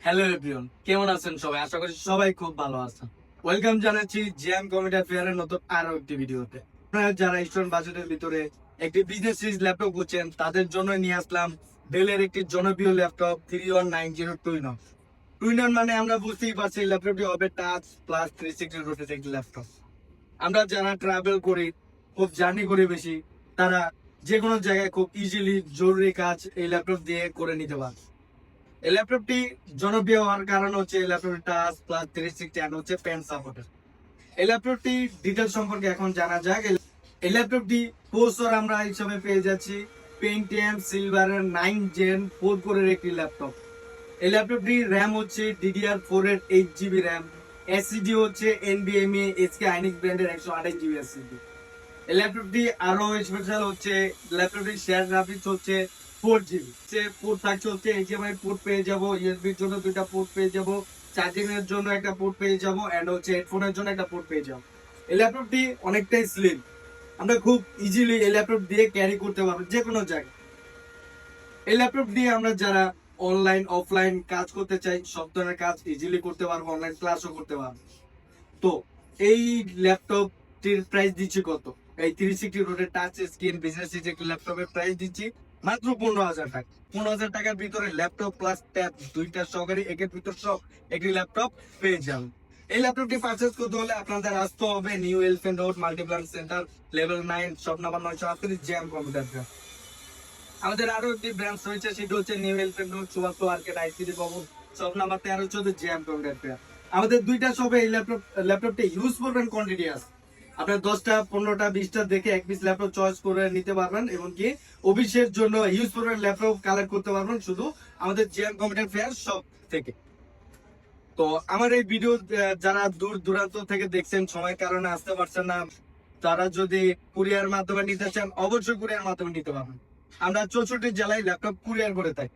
Hello everyone, কেমন আছেন সবাই? আশা করি সবাই খুব ভালো আছেন। ওয়েলকাম জানাচ্ছি জ্যাম কম্পিউটার ফেয়ারের নতুন আরো একটি ভিডিওতে। আপনারা যারা স্টুডেন্ট বাজেটের ভিতরে একটি বিজনেস সিরিজ ল্যাপটপ করছেন তাদের জন্য নিয়ে আসলাম ডেলের একটি জনপ্রিয় ল্যাপটপ 3190 টুইনন। টুইনন মানে আমরা বুঝতেই পারছি ল্যাপটপটি হবে টাচ প্লাস 360 রোটেট একটি ল্যাপটপ। আমরা যারা ট্রাভেল করি, খুব জার্নি করি বেশি, তারা যে কোনো জায়গায় খুব ইজিলি জরুরি কাজ এই ল্যাপটপ দিয়ে করে নিতে পারে। এই ল্যাপটপটি জনপ্রিয় হওয়ার কারণ হচ্ছে এই ল্যাপটপটি টাচ প্লাস 360 and হচ্ছে পেন সাপোর্টের। এই ল্যাপটপটি ডিটেলস সম্পর্কে এখন জানা যাক। এই ল্যাপটপটি প্রসেসর আমরা হিসাবে পেয়ে যাচ্ছি পেন্টিয়াম সিলভারের 9 জেন 4 কোরের একটি ল্যাপটপ। এই ল্যাপটপটি র্যাম হচ্ছে DDR4 এর 8 GB র্যাম, এসএসডি হচ্ছে NVMe SK Hynix ব্র্যান্ডের 128 GB এসএসডি। এই ল্যাপটপটি আরো স্পেশাল হচ্ছে ল্যাপটপটি শেয়ার গ্রাফিক্স হচ্ছে 4 GB, যে পোর্ট থাকছে হচ্ছে HDMI পোর্ট পেয়ে যাব, ইউএসবির জন্য দুইটা পোর্ট পেয়ে যাব, চার্জিং এর জন্য একটা পোর্ট পেয়ে যাব এন্ড হচ্ছে হেডফোনের জন্য একটা পোর্ট পেয়ে যাব। এই ল্যাপটপটি অনেকটাই স্লিম, আমরা খুব ইজিলি এই ল্যাপটপ দিয়ে ক্যারি করতে পারবো যে কোনো জায়গায়। এই ল্যাপটপ দিয়ে আমরা যারা অনলাইন অফলাইন কাজ করতে চাই সব ধরনের কাজ ইজিলি করতে পারবো, অনলাইন ক্লাসও করতে পারবো। তো এই ল্যাপটপটির প্রাইস দিচ্ছি কত? এই 360 রোডের টাচ স্ক্রিন বিজনেস একটি ল্যাপটপের প্রাইস দিচ্ছি মাত্র 15,000 টাকা। 15,000 টাকার ভিতরে ল্যাপটপ প্লাস ট্যাব দুইটা সহকারী একের ভিতর সব একটি ল্যাপটপ পেয়ে যাবেন। এই ল্যাপটপটি পারচেজ করতে হলে আপনাদের আসতে হবে new elephant road multiplan center level 9 shop number 938 jam computer. আমাদের আরো একটি ব্রাঞ্চ রয়েছে, সেটা হচ্ছে new elephant road Subhash market ICD ভবন শপ নাম্বার 1314 জ্যাম কম্পিউটার। আমাদের দুইটা শপে এই ল্যাপটপটা ইউজ করবেন কোয়ান্টিটি আছে। আপনার 10টা 15টা 20টা দেখে এক পিস ল্যাপটপ চয়েস করে নিতে পারবেন এবং কি অফিসের জন্য ইউজ করবেন ল্যাপটপ কালেক্ট করতে পারবেন শুধু আমাদের জ্যাম কম্পিউটার ফেয়ার শপ থেকে। তো আমার এই ভিডিও যারা দূর দূরান্ত থেকে দেখছেন সময়ের কারণে আসতে পারছেন না, তারা যদি কুরিয়ার মাধ্যমে নিতে চান অবশ্যই কুরিয়ার মাধ্যমে নিতে পারবেন। আমরা 64 জেলায় ল্যাপটপ কুরিয়ার করে থাকি।